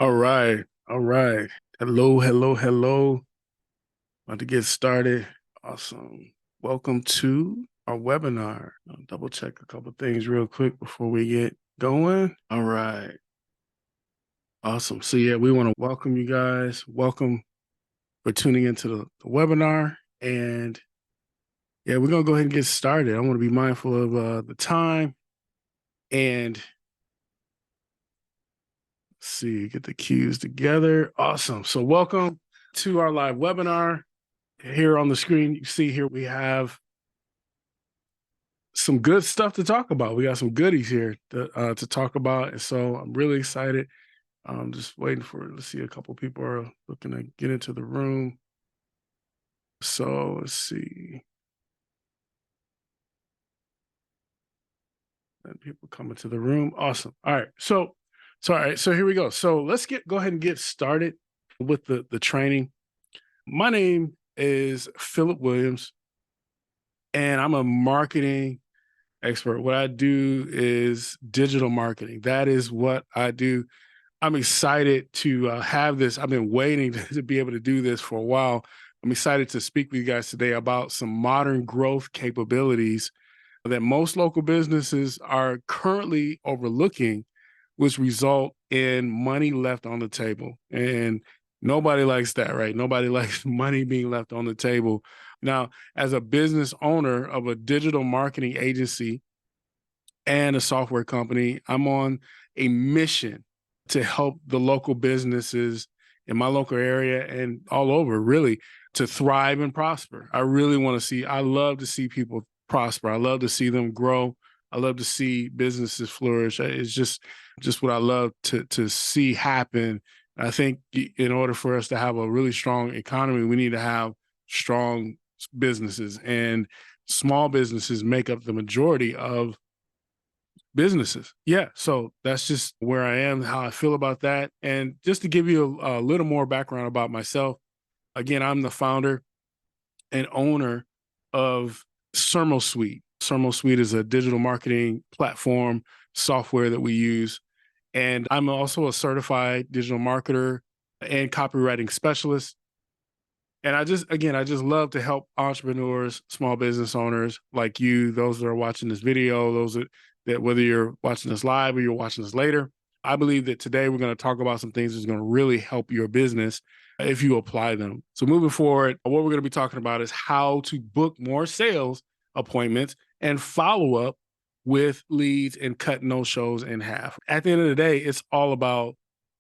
All right. All right. Hello, hello, hello. About to get started. Awesome. Welcome to our webinar. I'll double check a couple things real quick before we get going. All right. Awesome. So yeah, we want to welcome you guys. Welcome for tuning into the webinar. And yeah, we're going to go ahead and get started. I want to be mindful of the time and see, get the cues together. Awesome. So welcome to our live webinar. Here on the screen, you see here we have some good stuff to talk about. We got some goodies here to talk about. And so I'm really excited. I'm just waiting for, let's see, a couple people are looking to get into the room. So let's see. And people coming to the room. Awesome. All right. All right. So here we go. So let's go ahead and get started with the training. My name is Philip Williams, and I'm a marketing expert. What I do is digital marketing. That is what I do. I'm excited to have this. I've been waiting to be able to do this for a while. I'm excited to speak with you guys today about some modern growth capabilities that most local businesses are currently overlooking, which result in money left on the table. And nobody likes that, right? Nobody likes money being left on the table. Now, as a business owner of a digital marketing agency and a software company, I'm on a mission to help the local businesses in my local area and all over, really, to thrive and prosper. I really want to I love to see people prosper. I love to see them grow. I love to see businesses flourish. It's just what I love to see happen. I think in order for us to have a really strong economy, we need to have strong businesses, and small businesses make up the majority of businesses. Yeah. So that's just where I am, how I feel about that. And just to give you a little more background about myself, again, I'm the founder and owner of Suite. Suite is a digital marketing platform software that we use. And I'm also a certified digital marketer and copywriting specialist. And I just love to help entrepreneurs, small business owners like you, those that are watching this video, that whether you're watching this live or you're watching this later, I believe that today we're going to talk about some things that's going to really help your business if you apply them. So moving forward, what we're going to be talking about is how to book more sales appointments and follow up with leads and cut no-shows in half. At the end of the day, it's all about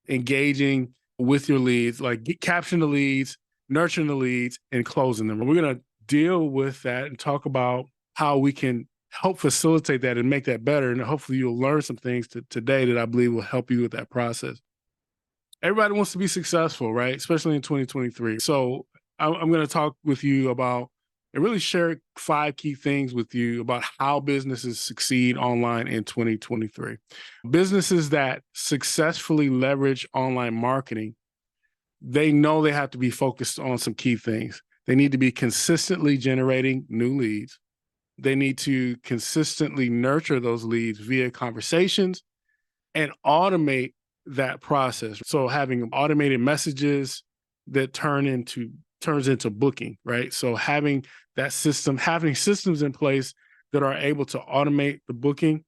engaging with your leads, like capturing the leads, nurturing the leads, and closing them. And we're going to deal with that and talk about how we can help facilitate that and make that better. And hopefully you'll learn some things today that I believe will help you with that process. Everybody wants to be successful, right? Especially in 2023. So I'm going to talk with you about and really share 5 key things with you about how businesses succeed online in 2023. Businesses that successfully leverage online marketing, they know they have to be focused on some key things. They need to be consistently generating new leads. They need to consistently nurture those leads via conversations and automate that process. So having automated messages that turns into booking, right? So having systems in place that are able to automate the booking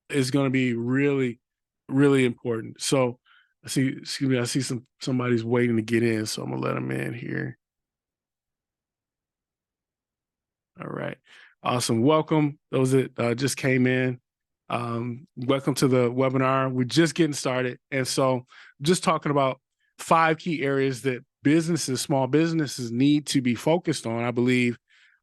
is going to be really, really important. So I see somebody's waiting to get in, so I'm gonna let them in here. All right. Awesome. Welcome those that just came in. Welcome to the webinar. We're just getting started. And so just talking about 5 key areas that small businesses need to be focused on, I believe,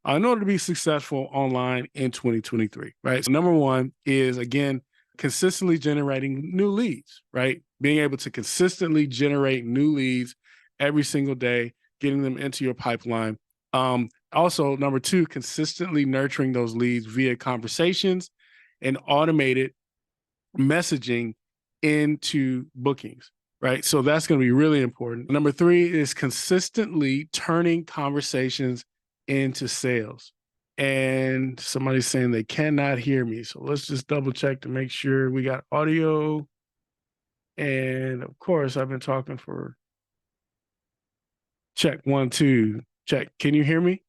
in order to be successful online in 2023, right? So number 1 is, again, consistently generating new leads, right? Being able to consistently generate new leads every single day, getting them into your pipeline. Also, number 2, consistently nurturing those leads via conversations and automated messaging into bookings, right? So that's going to be really important. Number 3 is consistently turning conversations into sales. And somebody's saying they cannot hear me. So let's just double check to make sure we got audio And of course, I've been talking for check 1, 2, check. Can you hear me?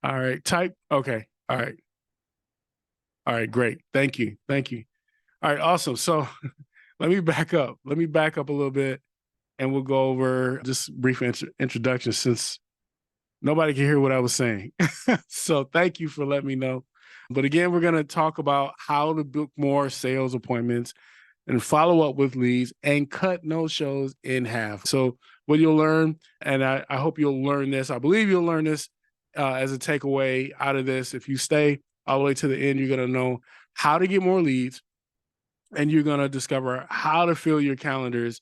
All right. Type. Okay. All right. All right. Great. Thank you. Thank you. All right. Awesome. So let me back up. Let me back up a little bit and we'll go over just brief introduction since nobody can hear what I was saying. So thank you for letting me know. But again, we're going to talk about how to book more sales appointments and follow up with leads and cut no shows in half. So what you'll learn, and I hope you'll learn this, I believe you'll learn this as a takeaway out of this. If you stay all the way to the end, you're going to know how to get more leads and you're going to discover how to fill your calendars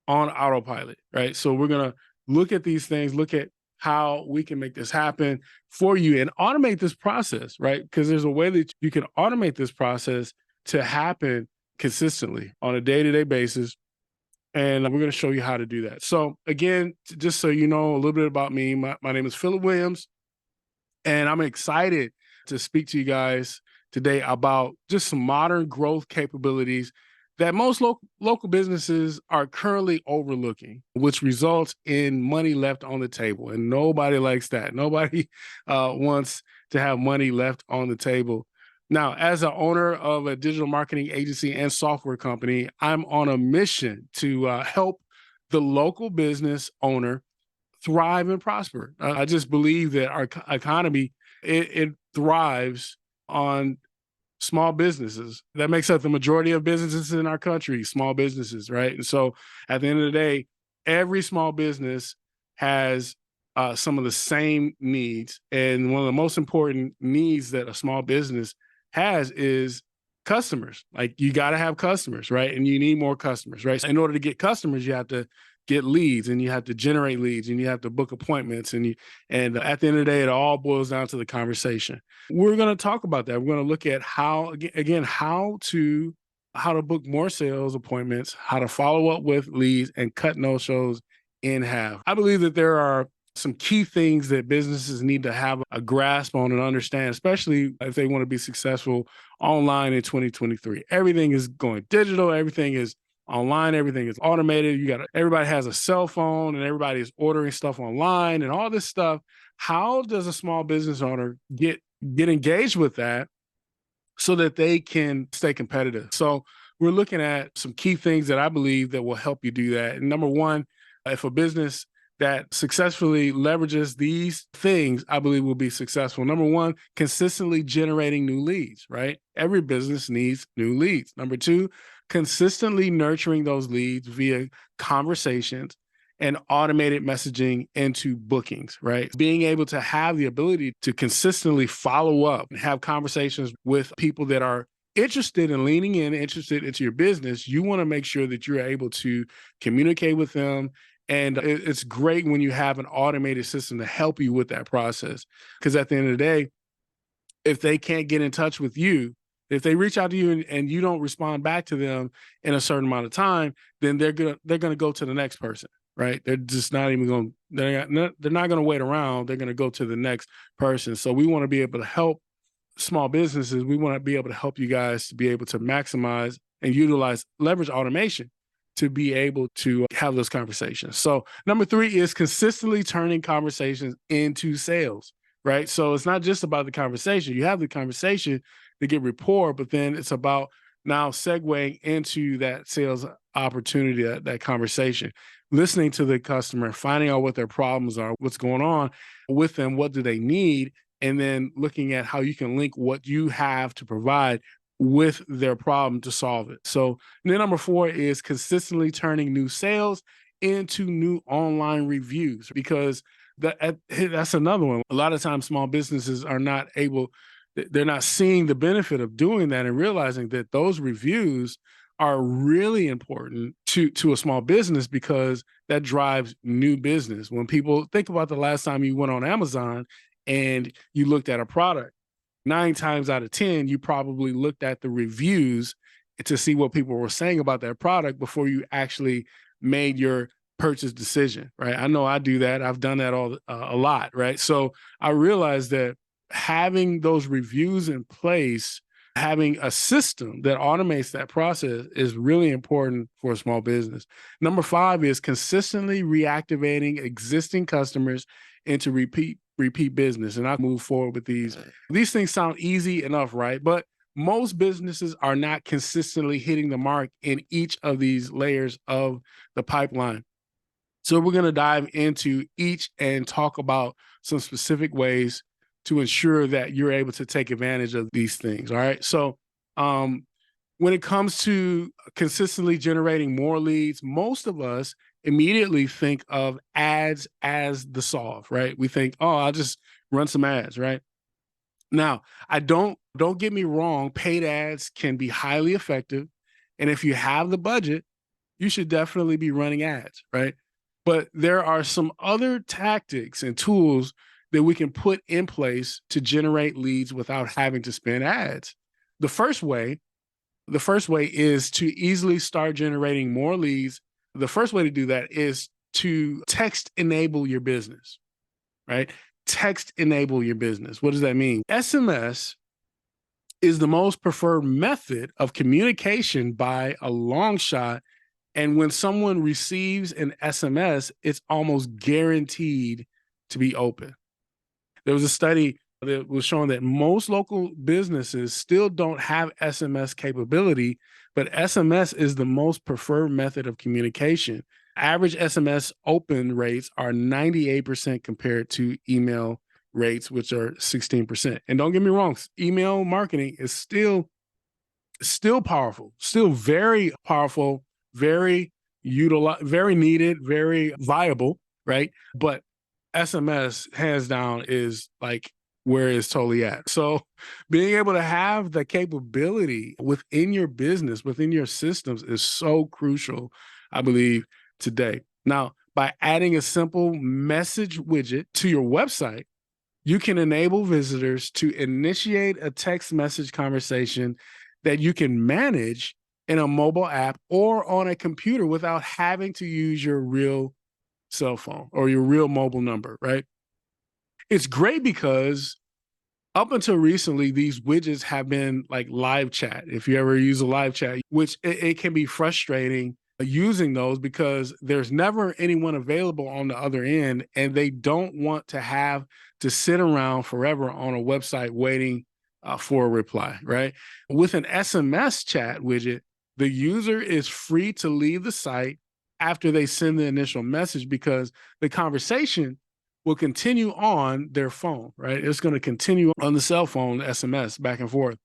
on autopilot, right? So we're going to look at these things, look at how we can make this happen for you and automate this process, right? Because there's a way that you can automate this process to happen consistently on a day-to-day basis. And we're going to show you how to do that. So again, just so you know a little bit about me, my name is Philip Williams, and I'm excited to speak to you guys today about just some modern growth capabilities that most local businesses are currently overlooking, which results in money left on the table. And nobody likes that. Nobody wants to have money left on the table. Now, as an owner of a digital marketing agency and software company, I'm on a mission to help the local business owner thrive and prosper. I just believe that our economy, it thrives on small businesses. That makes up the majority of businesses in our country, small businesses, right? And so at the end of the day, every small business has some of the same needs. And one of the most important needs that a small business has is customers. Like you got to have customers, right? And you need more customers, right? So in order to get customers, you have to get leads and you have to generate leads and you have to book appointments and at the end of the day, it all boils down to the conversation. We're going to talk about that. We're going to look at how, again, how to book more sales appointments, how to follow up with leads and cut no shows in half. I believe that there are some key things that businesses need to have a grasp on and understand, especially if they want to be successful online in 2023. Everything is going digital. Everything is online. Everything is automated. Everybody has a cell phone and everybody is ordering stuff online and all this stuff. How does a small business owner get engaged with that so that they can stay competitive? So we're looking at some key things that I believe that will help you do that. And number one, if a business that successfully leverages these things, I believe will be successful. Number one, consistently generating new leads, right? Every business needs new leads. Number two, consistently nurturing those leads via conversations and automated messaging into bookings, right? Being able to have the ability to consistently follow up and have conversations with people that are interested in leaning in, interested into your business. You want to make sure that you're able to communicate with them. And it's great when you have an automated system to help you with that process. Because at the end of the day, if they can't get in touch with you, if they reach out to you and you don't respond back to them in a certain amount of time, then they're gonna go to the next person, right? They're just not even going. They're not going to wait around. They're going to go to the next person. So we want to be able to help small businesses. We want to be able to help you guys to be able to maximize and leverage automation to be able to have those conversations. So number three is consistently turning conversations into sales, right? So it's not just about the conversation. You have the conversation to get rapport, but then it's about now segueing into that sales opportunity, that conversation, listening to the customer, finding out what their problems are, what's going on with them, what do they need, and then looking at how you can link what you have to provide with their problem to solve it. So then number four is consistently turning new sales into new online reviews, because that's another one. A lot of times small businesses are not able, they're not seeing the benefit of doing that and realizing that those reviews are really important to a small business because that drives new business. When people think about the last time you went on Amazon and you looked at a product, 9 times out of 10, you probably looked at the reviews to see what people were saying about that product before you actually made your purchase decision, right? I know I do that. I've done that a lot, right? So I realized that having those reviews in place Having a system that automates that process is really important for a small business. Number 5 is consistently reactivating existing customers into repeat business. And I'll move forward with these. These things sound easy enough, right? But most businesses are not consistently hitting the mark in each of these layers of the pipeline. So we're going to dive into each and talk about some specific ways to ensure that you're able to take advantage of these things. All right. So when it comes to consistently generating more leads, most of us immediately think of ads as the solve, right? We think, oh, I'll just run some ads, right? Now, I don't get me wrong, paid ads can be highly effective. And if you have the budget, you should definitely be running ads, right? But there are some other tactics and tools that we can put in place to generate leads without having to spend ads. The first way is to easily start generating more leads. The first way to do that is to text enable your business, right? Text enable your business. What does that mean? SMS is the most preferred method of communication by a long shot. And when someone receives an SMS, it's almost guaranteed to be open. There was a study that was showing that most local businesses still don't have SMS capability, but SMS is the most preferred method of communication. Average SMS open rates are 98% compared to email rates, which are 16%. And don't get me wrong, email marketing is still powerful, still very powerful, very needed, very viable, right? But SMS, hands down, is like where it's totally at. So being able to have the capability within your business, within your systems is so crucial, I believe, today. Now, by adding a simple message widget to your website, you can enable visitors to initiate a text message conversation that you can manage in a mobile app or on a computer without having to use your real cell phone or your real mobile number, right? It's great because up until recently, these widgets have been like live chat. If you ever use a live chat, which it can be frustrating using those because there's never anyone available on the other end, and they don't want to have to sit around forever on a website waiting for a reply, right? With an SMS chat widget, the user is free to leave the site after they send the initial message because the conversation will continue on their phone, right? It's going to continue on the cell phone, SMS, back and forth.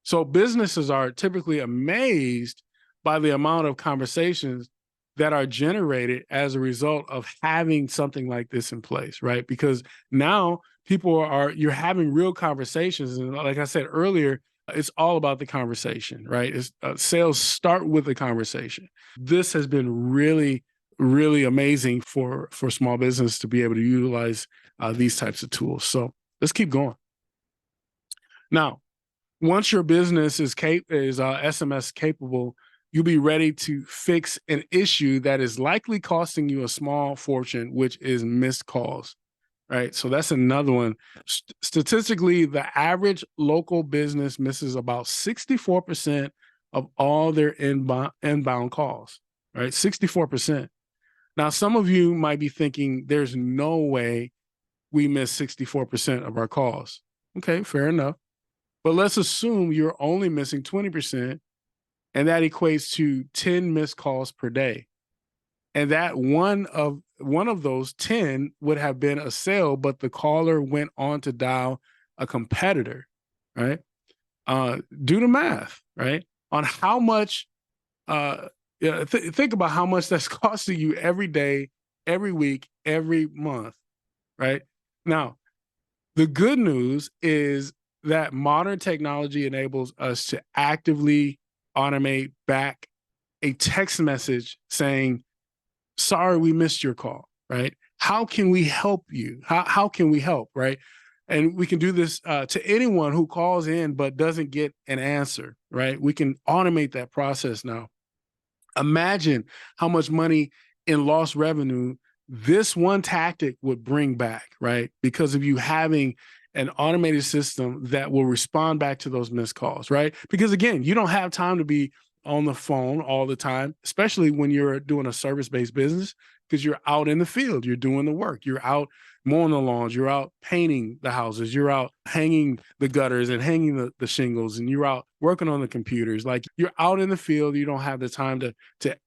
So businesses are typically amazed by the amount of conversations that are generated as a result of having something like this in place, right? Because now you're having real conversations. And like I said earlier, it's all about the conversation, right? Sales start with the conversation. This has been really, really amazing for small business to be able to utilize these types of tools. So let's keep going. Now, once your business is SMS capable, you'll be ready to fix an issue that is likely costing you a small fortune, which is missed calls, right? So that's another one. Statistically, the average local business misses about 64% of all their inbound calls, right? 64%. Now, some of you might be thinking, there's no way we miss 64% of our calls. Okay, fair enough. But let's assume you're only missing 20%, and that equates to 10 missed calls per day. And that one of those 10 would have been a sale, but the caller went on to dial a competitor, right? Do the math, right? On how much, think about how much that's costing you every day, every week, every month, right? Now, the good news is that modern technology enables us to actively automate back a text message saying, sorry, we missed your call, right? How can we help you? How can we help, right? And we can do this to anyone who calls in but doesn't get an answer, right? We can automate that process now. Imagine how much money in lost revenue this one tactic would bring back, right? Because of you having an automated system that will respond back to those missed calls, right? Because again, you don't have time to be on the phone all the time, especially when you're doing a service-based business, because you're out in the field, you're doing the work, you're out mowing the lawns, you're out painting the houses, you're out hanging the gutters and hanging the shingles, and you're out working on the computers. Like, you're out in the field, you don't have the time to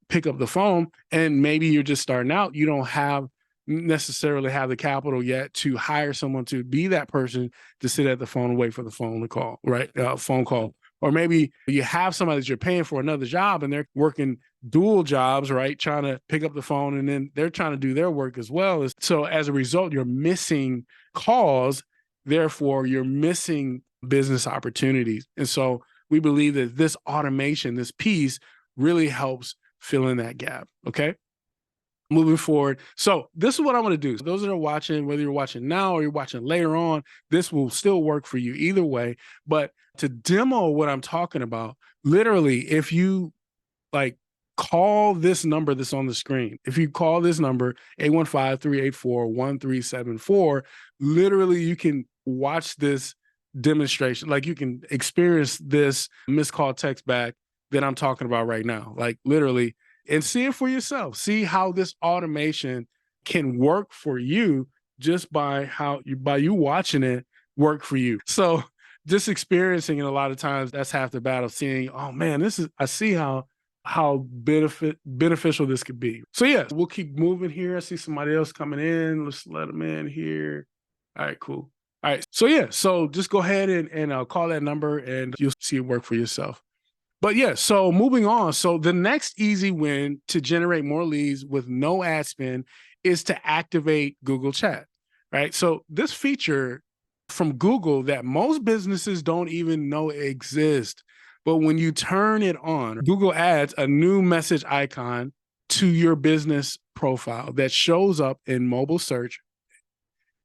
pick up the phone, and maybe you're just starting out, you don't have necessarily have the capital yet to hire someone to be that person to sit at the phone and wait for the phone to call, right? Phone call. Or maybe you have somebody that you're paying for another job and they're working dual jobs, right? Trying to pick up the phone, and then they're trying to do their work as well. So as a result, you're missing calls. Therefore, you're missing business opportunities. And so we believe that this automation, this piece, really helps fill in that gap. Okay. Moving forward. So this is what I want to do. So those that are watching, whether you're watching now or you're watching later on, this will still work for you either way. But to demo what I'm talking about, literally, if you like call this number that's on the screen, if you call this number 815-384-1374, literally you can watch this demonstration. Like, you can experience this missed call text back that I'm talking about right now. Like, literally, and see it for yourself. See how this automation can work for you just by you watching it work for you. So just experiencing it, a lot of times that's half the battle. Seeing, oh man, I see how beneficial this could be. So yeah, we'll keep moving here. I see somebody else coming in. Let's let them in here. All right, cool. All right. So yeah, so just go ahead and call that number and you'll see it work for yourself. But yeah, so moving on. So the next easy win to generate more leads with no ad spend is to activate Google Chat, right? So this feature from Google that most businesses don't even know exists. But when you turn it on, Google adds a new message icon to your business profile that shows up in mobile search.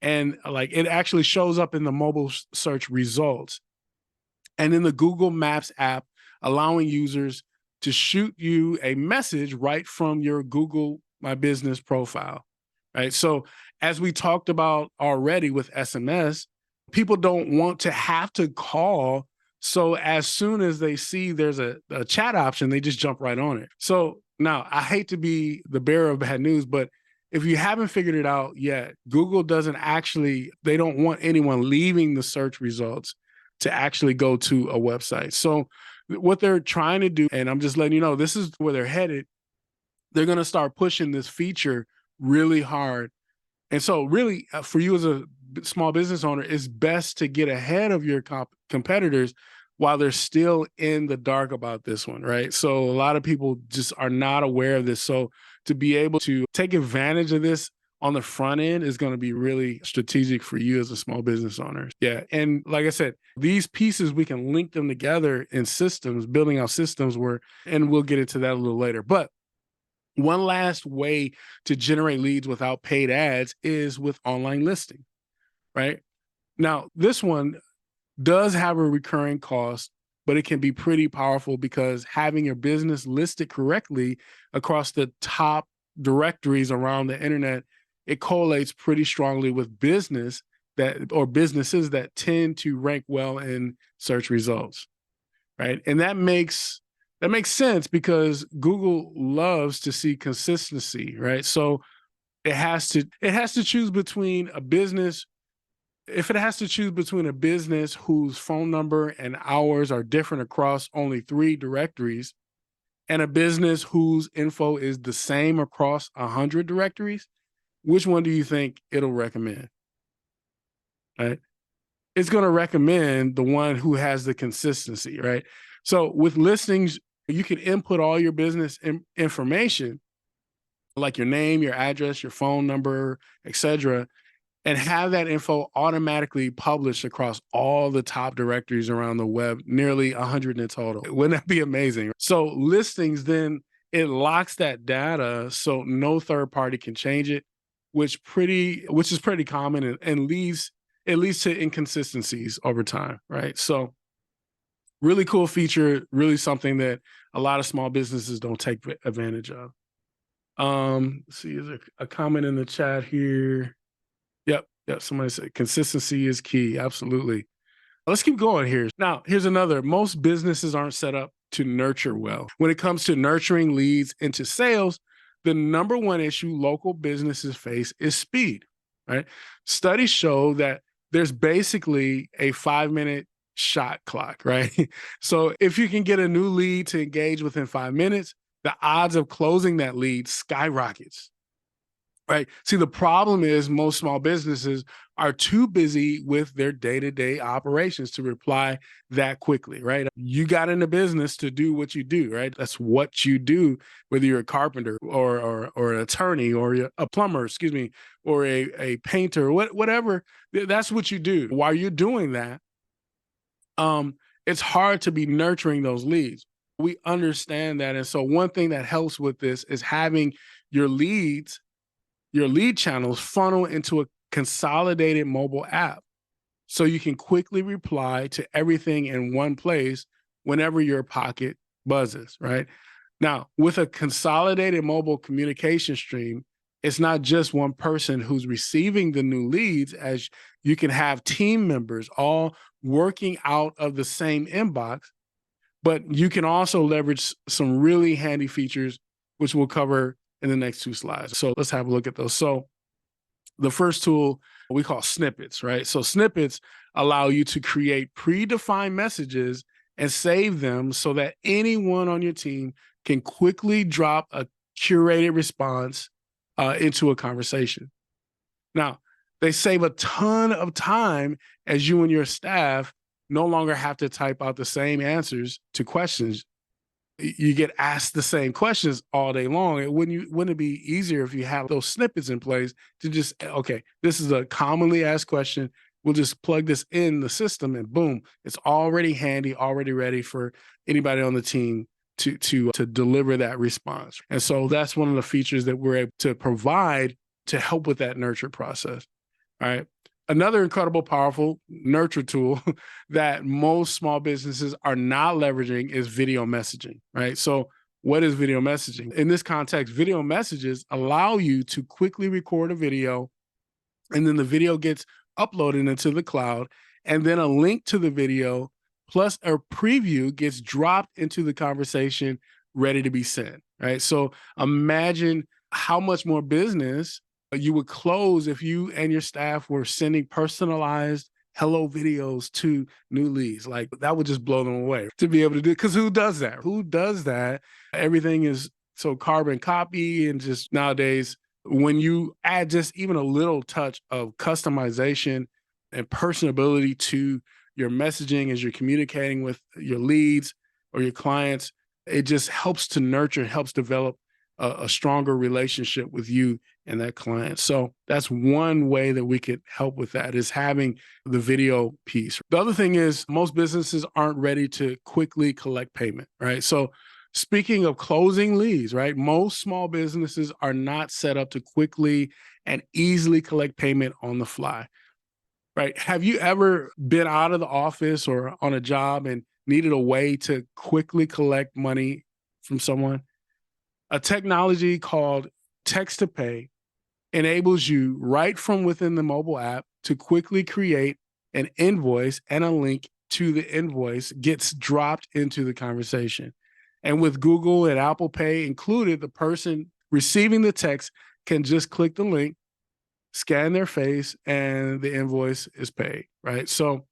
And like, it actually shows up in the mobile search results and in the Google Maps app, allowing users to shoot you a message right from your Google My Business profile, right? So as we talked about already with SMS, people don't want to have to call. So as soon as they see there's a chat option, they just jump right on it. So now, I hate to be the bearer of bad news, but if you haven't figured it out yet, Google they don't want anyone leaving the search results to actually go to a website. So what they're trying to do, and I'm just letting you know, this is where they're headed. They're going to start pushing this feature really hard. And so really, for you as a small business owner, it's best to get ahead of your competitors while they're still in the dark about this one, right? So a lot of people just are not aware of this. So to be able to take advantage of this on the front end is going to be really strategic for you as a small business owner. Yeah. And like I said, these pieces, we can link them together in systems, building out systems and we'll get into that a little later. But one last way to generate leads without paid ads is with online listing, right? Now, this one does have a recurring cost, but it can be pretty powerful because having your business listed correctly across the top directories around the internet, it correlates pretty strongly with businesses that tend to rank well in search results, right? And that makes sense because Google loves to see consistency, right? So it has to choose between a business. If it has to choose between a business whose phone number and hours are different across only 3 directories and a business whose info is the same across 100 directories, which one do you think it'll recommend? Right? It's going to recommend the one who has the consistency, right? So with listings, you can input all your business information, like your name, your address, your phone number, etc., and have that info automatically published across all the top directories around the web, nearly 100 in total. Wouldn't that be amazing? So listings, then it locks that data so no third party can change it, which is pretty common and leads to inconsistencies over time, right? So really cool feature, really something that a lot of small businesses don't take advantage of. Let's see, is there a comment in the chat here? Yep. Yeah, somebody said consistency is key. Absolutely. Let's keep going here. Now, here's another. Most businesses aren't set up to nurture well. When it comes to nurturing leads into sales, the number one issue local businesses face is speed, right? Studies show that there's basically a 5-minute shot clock, right? So if you can get a new lead to engage within 5 minutes, the odds of closing that lead skyrockets. Right. See, the problem is most small businesses are too busy with their day-to-day operations to reply that quickly, right? You got into business to do what you do, right? That's what you do, whether you're a carpenter or an attorney or you're a plumber, excuse me, or a painter, whatever. That's what you do. While you're doing that, it's hard to be nurturing those leads. We understand that. And so one thing that helps with this is having your leads, your lead channels funnel into a consolidated mobile app so you can quickly reply to everything in one place whenever your pocket buzzes, right? Now, with a consolidated mobile communication stream, it's not just one person who's receiving the new leads, as you can have team members all working out of the same inbox, but you can also leverage some really handy features, which we'll cover in the next 2 slides. So let's have a look at those. So the first tool we call snippets, right? So snippets allow you to create predefined messages and save them so that anyone on your team can quickly drop a curated response into a conversation. Now, they save a ton of time as you and your staff no longer have to type out the same answers to questions. You get asked the same questions all day long. Wouldn't it be easier if you have those snippets in place to just, okay, this is a commonly asked question. We'll just plug this in the system and boom, it's already handy, already ready for anybody on the team to deliver that response. And so that's one of the features that we're able to provide to help with that nurture process. All right. Another incredible, powerful nurture tool that most small businesses are not leveraging is video messaging, right? So what is video messaging? In this context, video messages allow you to quickly record a video, and then the video gets uploaded into the cloud, and then a link to the video plus a preview gets dropped into the conversation ready to be sent, right? So imagine how much more business you would close if you and your staff were sending personalized hello videos to new leads. Like that would just blow them away to be able to do, because who does that? Who does that? Everything is so carbon copy, and just nowadays, when you add just even a little touch of customization and personability to your messaging as you're communicating with your leads or your clients, it just helps to nurture, helps develop a stronger relationship with you and that client. So that's one way that we could help with that, is having the video piece. The other thing is most businesses aren't ready to quickly collect payment, right? So speaking of closing leads, right? Most small businesses are not set up to quickly and easily collect payment on the fly, right? Have you ever been out of the office or on a job and needed a way to quickly collect money from someone? A technology called text to pay enables you right from within the mobile app to quickly create an invoice, and a link to the invoice gets dropped into the conversation. And with Google and Apple Pay included, the person receiving the text can just click the link, scan their face, and the invoice is paid, right? So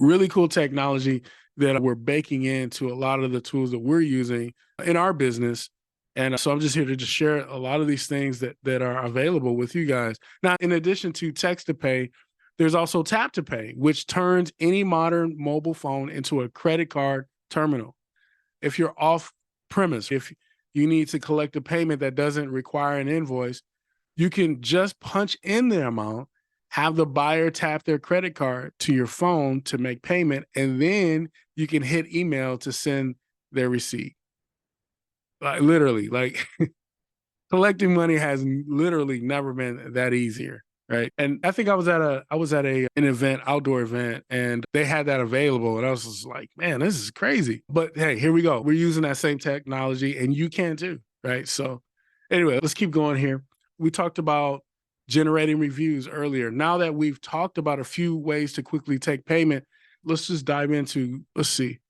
really cool technology that we're baking into a lot of the tools that we're using in our business. And so I'm just here to just share a lot of these things that are available with you guys. Now, in addition to text to pay, there's also tap to pay, which turns any modern mobile phone into a credit card terminal. If you're off premise, if you need to collect a payment that doesn't require an invoice, you can just punch in the amount, have the buyer tap their credit card to your phone to make payment, and then you can hit email to send their receipt. Like literally, like collecting money has literally never been that easier, right? And I think I was at an event, outdoor event, and they had that available, and I was just like, man, this is crazy. But hey, here we go. We're using that same technology, and you can too, right? So anyway, let's keep going here. We talked about generating reviews earlier. Now that we've talked about a few ways to quickly take payment, let's just dive into, let's see,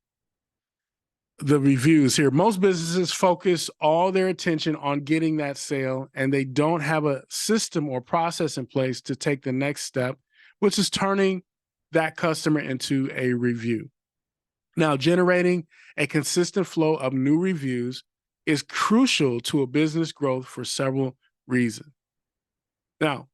the reviews here. Most businesses focus all their attention on getting that sale, and they don't have a system or process in place to take the next step, which is turning that customer into a review. Now, generating a consistent flow of new reviews is crucial to a business growth for several reasons. Now,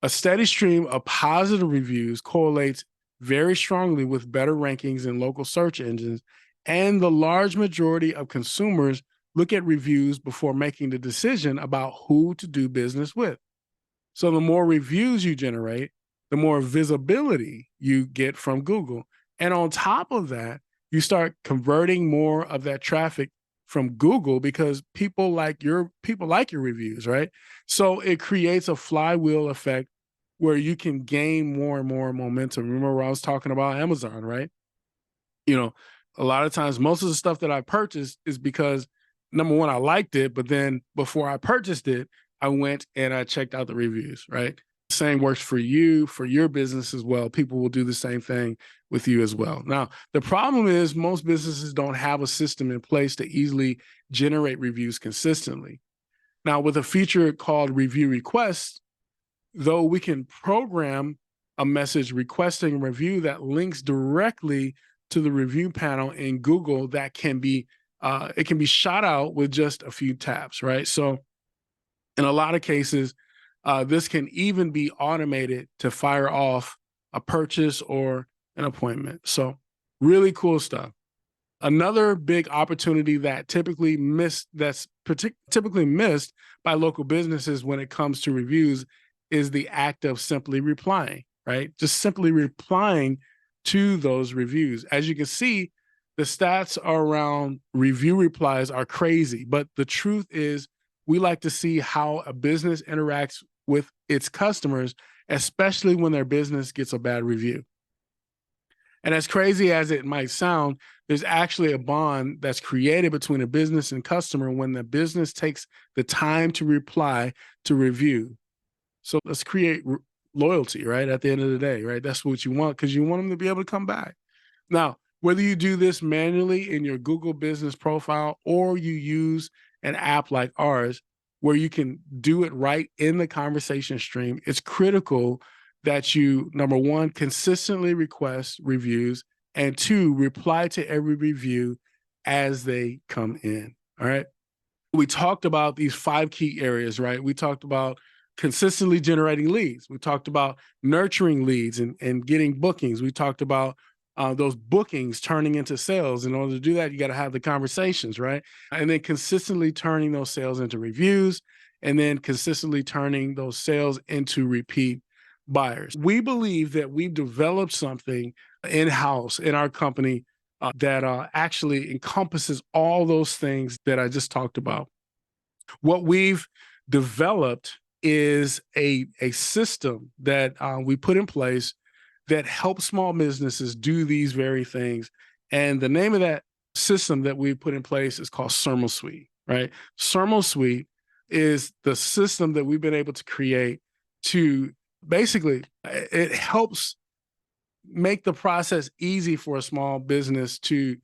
a steady stream of positive reviews correlates very strongly with better rankings in local search engines, and the large majority of consumers look at reviews before making the decision about who to do business with. So the more reviews you generate, the more visibility you get from Google. And on top of that, you start converting more of that traffic from Google because people like your reviews, right? So it creates a flywheel effect where you can gain more and more momentum. Remember I was talking about Amazon, right? You know, a lot of times, most of the stuff that I purchased is because, number one, I liked it, but then before I purchased it, I went and I checked out the reviews, right? Same works for you, for your business as well. People will do the same thing with you as well. Now, the problem is most businesses don't have a system in place to easily generate reviews consistently. Now, with a feature called review requests, though we can program a message requesting a review that links directly to the review panel in Google, that can be it can be shot out with just a few taps, right? So in a lot of cases, this can even be automated to fire off a purchase or an appointment. So really cool stuff. Another big opportunity that typically missed by local businesses when it comes to reviews is the act of simply replying, right? Just simply replying to those reviews. As you can see, the stats around review replies are crazy, but the truth is we like to see how a business interacts with its customers, especially when their business gets a bad review. And as crazy as it might sound, there's actually a bond that's created between a business and customer when the business takes the time to reply to review. So let's create loyalty, right? At the end of the day, right? That's what you want, because you want them to be able to come back. Now, whether you do this manually in your Google business profile or you use an app like ours where you can do it right in the conversation stream, it's critical that you, number one, consistently request reviews, and two, reply to every review as they come in. All right. We talked about these 5 key areas, right? We talked about consistently generating leads. We talked about nurturing leads and getting bookings. We talked about those bookings turning into sales. In order to do that, you got to have the conversations, right? And then consistently turning those sales into reviews, and then consistently turning those sales into repeat buyers. We believe that we've developed something in-house in our company that actually encompasses all those things that I just talked about. What we've developed is a system that we put in place that helps small businesses do these very things. And the name of that system that we put in place is called Sermo Suite, right? Sermo Suite is the system that we've been able to create to basically, it helps make the process easy for a small business to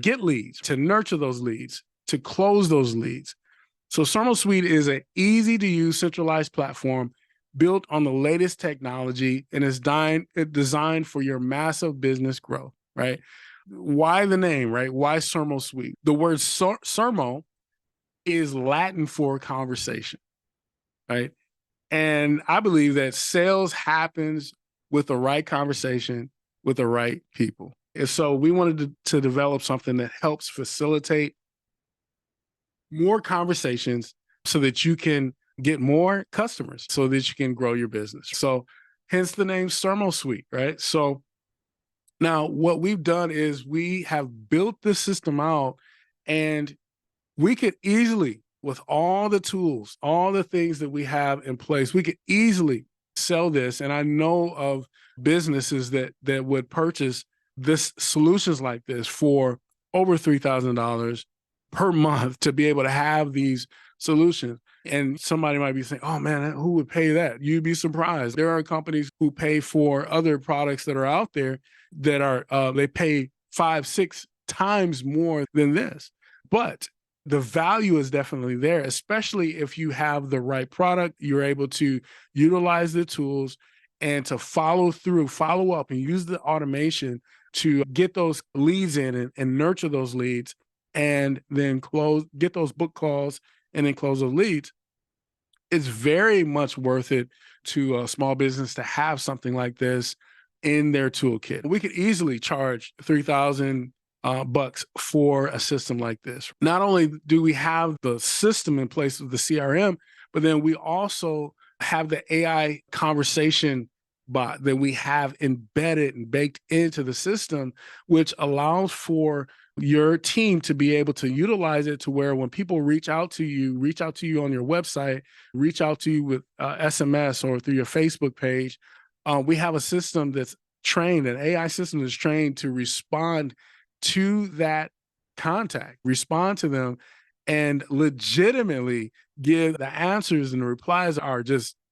get leads, to nurture those leads, to close those leads. So Sermo Suite is an easy-to-use centralized platform built on the latest technology and is designed for your massive business growth, right? Why the name, right? Why Sermo Suite? The word sermo is Latin for conversation, right? And I believe that sales happens with the right conversation with the right people. And so we wanted to develop something that helps facilitate more conversations so that you can get more customers, so that you can grow your business. So hence the name Sermo Suite, right? So now what we've done is we have built this system out, and we could easily, with all the tools, all the things that we have in place, we could easily sell this. And I know of businesses that would purchase this solutions like this for over $3,000 per month to be able to have these solutions. And somebody might be saying, oh man, who would pay that? You'd be surprised. There are companies who pay for other products that are out there that are, they pay 5, 6 times more than this. But the value is definitely there, especially if you have the right product, you're able to utilize the tools and to follow through, follow up, and use the automation to get those leads in and nurture those leads, and then get those book calls and then close those leads. It's very much worth it to a small business to have something like this in their toolkit. We could easily charge 3,000 bucks for a system like this. Not only do we have the system in place with the CRM, but then we also have the AI conversation bot that we have embedded and baked into the system, which allows for your team to be able to utilize it to where when people reach out to you on your website, reach out to you with SMS or through your Facebook page, we have a system that's trained, an AI system that's trained to respond to that contact, respond to them, and legitimately give the answers, and the replies are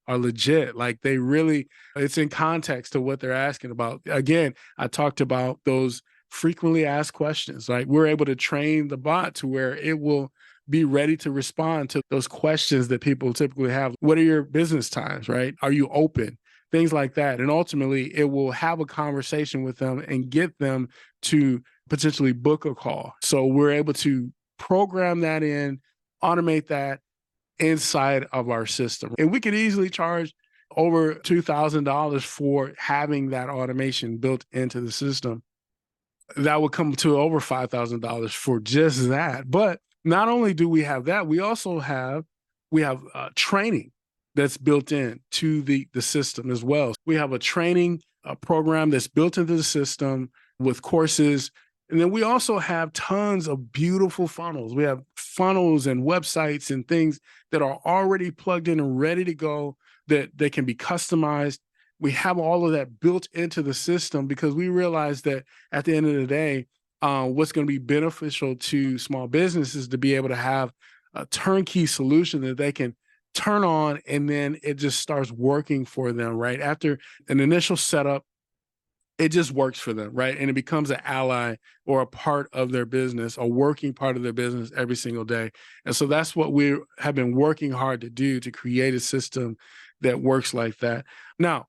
legit. Like they really, it's in context to what they're asking about. Again, I talked about those frequently asked questions. Like we're able to train the bot to where it will be ready to respond to those questions that people typically have. What are your business times, right? Are you open? Things like that. And ultimately, it will have a conversation with them and get them to potentially book a call. So we're able to program that in, automate that inside of our system. And we could easily charge over $2,000 for having that automation built into the system. That would come to over $5,000 for just that. But not only do we have that, we also have training that's built in to the system as well. We have a training program that's built into the system with courses. And then we also have tons of beautiful funnels. We have funnels and websites and things that are already plugged in and ready to go, that they can be customized. We have all of that built into the system because we realize that at the end of the day, what's going to be beneficial to small businesses to be able to have a turnkey solution that they can turn on, and then it just starts working for them, right? After an initial setup, it just works for them, right? And it becomes an ally or a part of their business, a working part of their business every single day. And so that's what we have been working hard to do, to create a system that works like that. Now,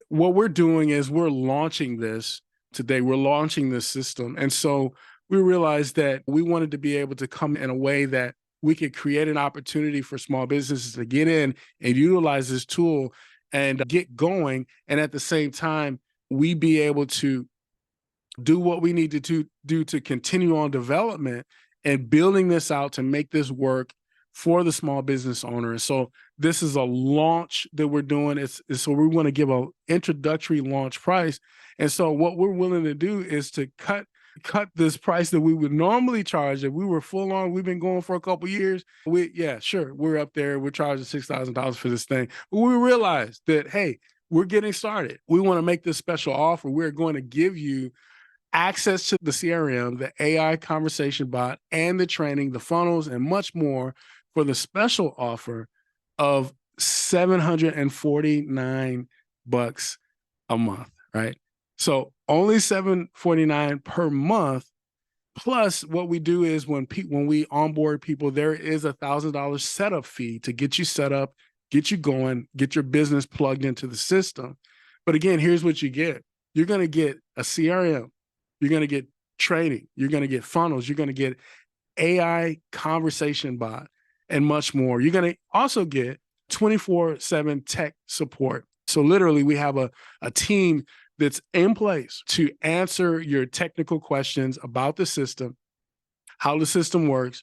what we're doing is we're launching this today. We're launching this system. And so we realized that we wanted to be able to come in a way that we could create an opportunity for small businesses to get in and utilize this tool and get going. And at the same time, we be able to do what we need to do to continue on development and building this out to make this work for the small business owner. So this is a launch that we're doing. So we want to give an introductory launch price. And so what we're willing to do is to cut this price that we would normally charge. If we were full on, we've been going for a couple of years. We're up there. We're charging $6,000 for this thing. But we realized that, hey, we're getting started. We want to make this special offer. We're going to give you access to the CRM, the AI conversation bot, and the training, the funnels, and much more for the special offer of $749 a month, right? So only $749 per month. Plus, what we do is when we onboard people, there is $1,000 setup fee to get you set up, get you going, get your business plugged into the system. But again, here's what you get. You're going to get a CRM. You're going to get training. You're going to get funnels. You're going to get AI conversation bot and much more. You're going to also get 24/7 tech support. So literally, we have a team that's in place to answer your technical questions about the system, how the system works.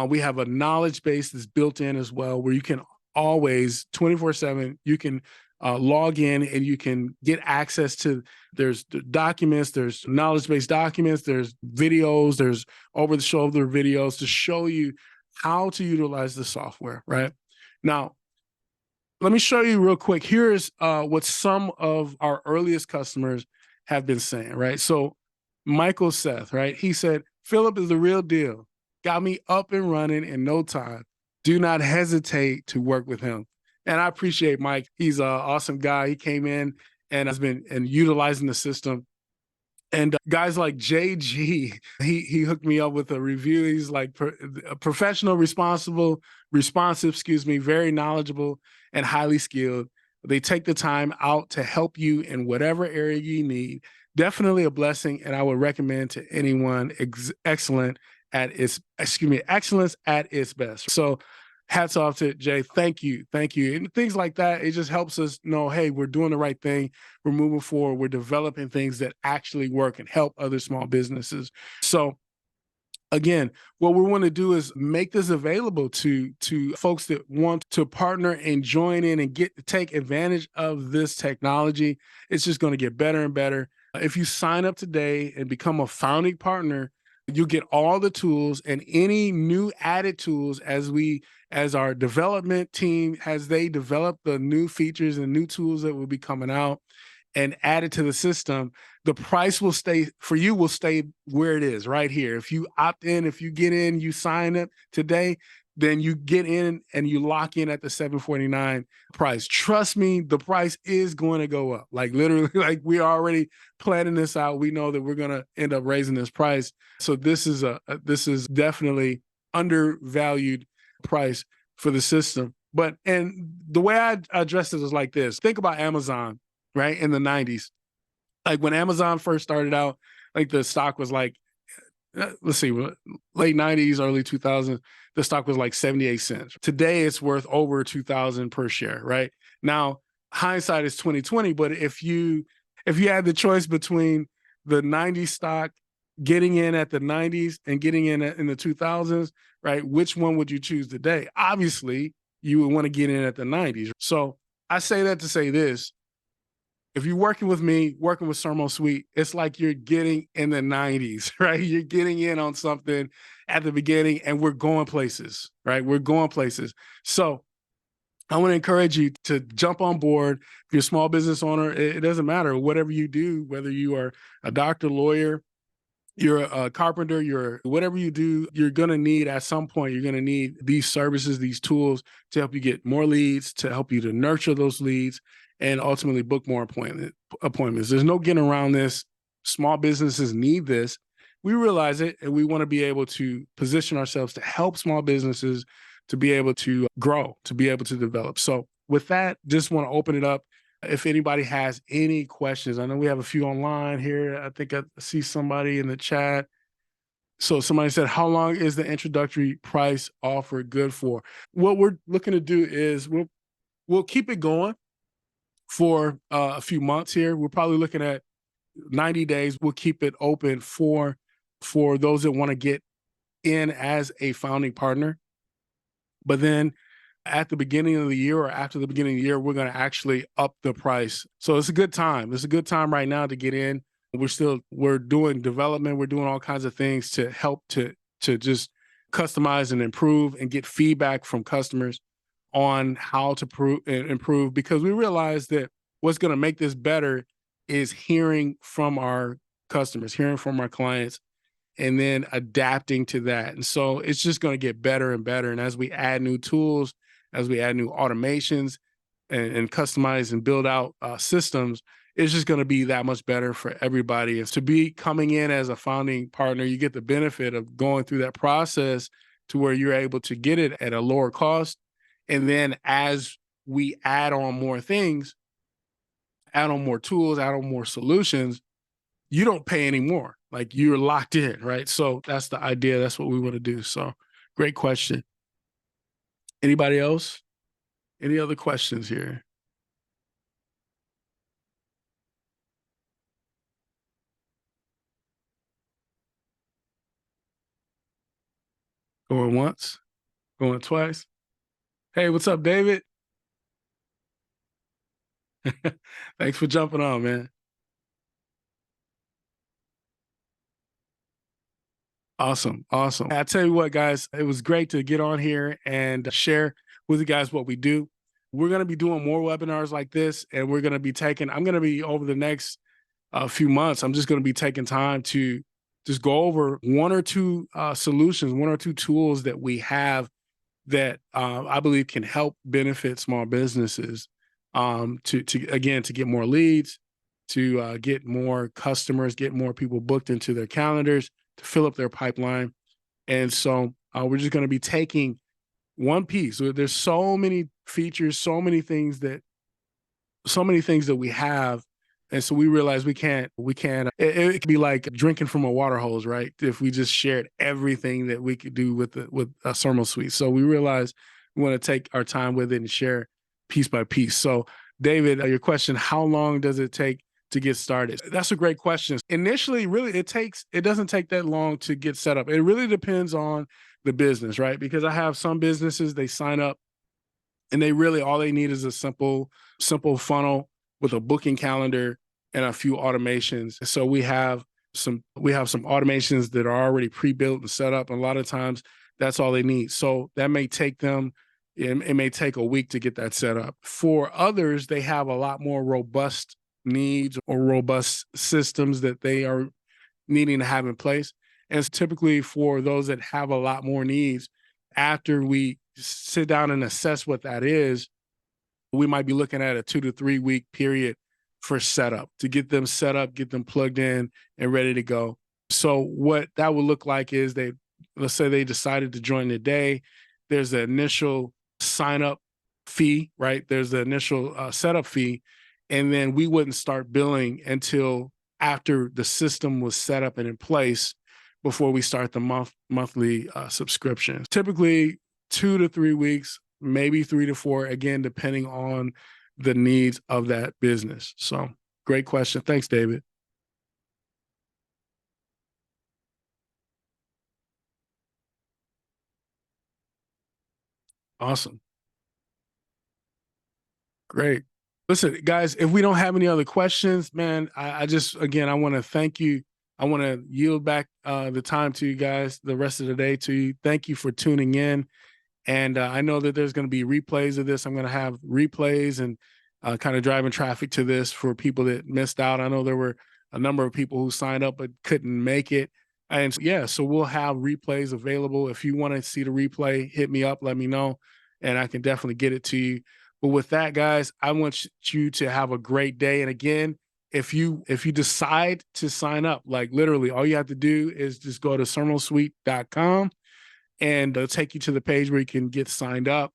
We have a knowledge base that's built in as well, where you can always 24/7, you can log in and you can get access to, there's documents, there's knowledge-based documents, there's videos, there's over-the-shoulder videos to show you how to utilize the software, right? Now, let me show you real quick. Here's what some of our earliest customers have been saying, right? So Michael Seth, right? He said, Philip is the real deal. got me up and running in no time. Do not hesitate to work with him. And I appreciate Mike. He's an awesome guy. He came in and has been and utilizing the system. And guys like JG, he hooked me up with a review. He's like a professional, responsive, excuse me, very knowledgeable and highly skilled. They take the time out to help you in whatever area you need. Definitely a blessing, and I would recommend to anyone excellence at its best. So hats off to Jay. Thank you. Thank you. And things like that, it just helps us know, hey, we're doing the right thing. We're moving forward. We're developing things that actually work and help other small businesses. So again, what we want to do is make this available to folks that want to partner and join in and take advantage of this technology. It's just going to get better and better. If you sign up today and become a founding partner, you'll get all the tools and any new added tools as our development team, as they develop the new features and new tools that will be coming out and added to the system, the price will stay where it is right here. If you opt in, if you get in, you sign up today, then you get in and you lock in at the $749 price. Trust me, the price is going to go up. Like literally, like we're already planning this out. We know that we're going to end up raising this price. So this is definitely undervalued price for the system. And the way I address this is like this. Think about Amazon, right? In the 90s. Like when Amazon first started out, like the stock was like, let's see, late 90s, early 2000s, the stock was like 78 cents. Today it's worth over 2,000 per share, right? Now, hindsight is 2020, but if you had the choice between the 90s stock, getting in at the 90s and getting in the 2000s, right? Which one would you choose today? Obviously, you would want to get in at the 90s. So I say that to say this. If you're working with me, working with Sermo Suite, it's like you're getting in the 90s, right? You're getting in on something at the beginning and we're going places, right? We're going places. So I want to encourage you to jump on board. If you're a small business owner, it doesn't matter. Whatever you do, whether you are a doctor, lawyer, you're a carpenter, you're whatever you do, you're going to need at some point, you're going to need these services, these tools to help you get more leads, to help you to nurture those leads, and ultimately book more appointments. There's no getting around this. Small businesses need this. We realize it, and we want to be able to position ourselves to help small businesses to be able to grow, to be able to develop. So with that, just want to open it up. If anybody has any questions, I know we have a few online here. I think I see somebody in the chat. So somebody said, how long is the introductory price offer good for? What we're looking to do is we'll keep it going for a few months here. We're probably looking at 90 days. We'll keep it open for those that want to get in as a founding partner. But then at the beginning of the year or after the beginning of the year, we're going to actually up the price. So it's a good time. It's a good time right now to get in. We're doing development. We're doing all kinds of things to help to just customize and improve and get feedback from customers on how to improve, because we realize that what's going to make this better is hearing from our customers, hearing from our clients, and then adapting to that. And so it's just going to get better and better. And as we add new tools, as we add new automations and customize and build out systems, it's just going to be that much better for everybody. And to be coming in as a founding partner, you get the benefit of going through that process to where you're able to get it at a lower cost. And then as we add on more things, add on more tools, add on more solutions, you don't pay any more. Like you're locked in, right? So that's the idea. That's what we want to do. So great question. Anybody else? Any other questions here? Going once, going twice. Hey, what's up, David? Thanks for jumping on, man. Awesome. Awesome. I tell you what, guys, it was great to get on here and share with you guys what we do. We're going to be doing more webinars like this, and I'm going to be over the next few months, I'm just going to be taking time to just go over one or two solutions, one or two tools that we have that I believe can help benefit small businesses to again, to get more leads, to get more customers, get more people booked into their calendars, to fill up their pipeline. And so we're just going to be taking one piece. There's so many features, so many things that we have. And so we realize it could be like drinking from a water hose, right? If we just shared everything that we could do with a thermal suite. So we realize we want to take our time with it and share piece by piece. So David, your question, how long does it take to get started? That's a great question. Initially, really, it doesn't take that long to get set up. It really depends on the business, right? Because I have some businesses, they sign up and all they need is a simple funnel with a booking calendar and a few automations. So we have some automations that are already pre-built and set up. And a lot of times that's all they need. So that may take them, it may take a week to get that set up. For others, they have a lot more robust needs or robust systems that they are needing to have in place. And it's typically for those that have a lot more needs, after we sit down and assess what that is, we might be looking at a 2 to 3 week period for setup to get them set up, get them plugged in and ready to go. So what that would look like is let's say they decided to join today. There's the initial sign up fee, right? There's the initial setup fee. And then we wouldn't start billing until after the system was set up and in place before we start the monthly subscriptions. Typically 2 to 3 weeks, maybe 3 to 4, again, depending on the needs of that business. So great question. Thanks, David. Awesome. Great. Listen, guys, if we don't have any other questions, man, I just, again, I want to thank you. I want to yield back the time to you guys, the rest of the day to you. Thank you for tuning in. And I know that there's going to be replays of this. I'm going to have replays and kind of driving traffic to this for people that missed out. I know there were a number of people who signed up but couldn't make it. And yeah, so we'll have replays available. If you want to see the replay, hit me up, let me know, and I can definitely get it to you. But with that, guys, I want you to have a great day. And again, if you decide to sign up, like literally all you have to do is just go to thermalsuite.com and it'll take you to the page where you can get signed up.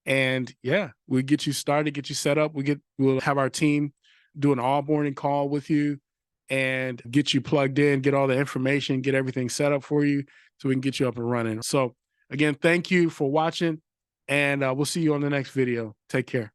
And yeah, we get you started, get you set up. We'll have our team do an onboarding call with you and get you plugged in, get all the information, get everything set up for you so we can get you up and running. So again, thank you for watching, and we'll see you on the next video. Take care.